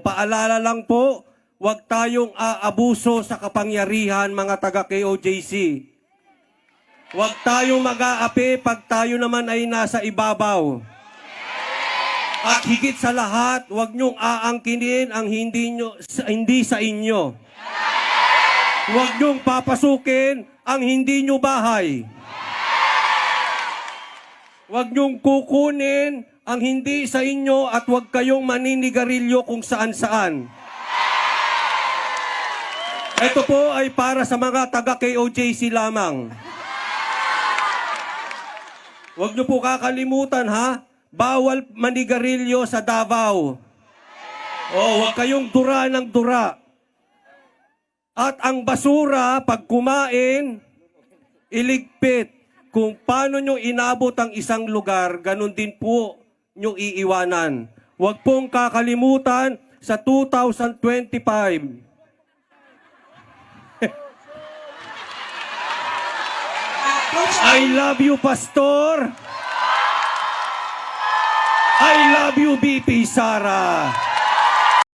Paalala lang po, huwag tayong aabuso sa kapangyarihan mga taga-KOJC. Huwag tayong mag-aapi pag tayo naman ay nasa ibabaw. At higit sa lahat, huwag niyong aangkinin ang hindi sa inyo. Huwag niyong papasukin ang hindi niyo bahay. Huwag niyong kukunin ang hindi sa inyo at huwag kayong maninigarilyo kung saan-saan. Ito po ay para sa mga taga-KOJC lamang. Huwag niyo po kakalimutan ha, bawal manigarilyo sa Davao. Huwag kayong dura ng dura. At ang basura, pag kumain, iligpit. Kung paano nyo inabot ang isang lugar, ganun din po nyo iiwanan. Huwag pong kakalimutan sa 2025. I love you, Pastor. I love you, BP Sara.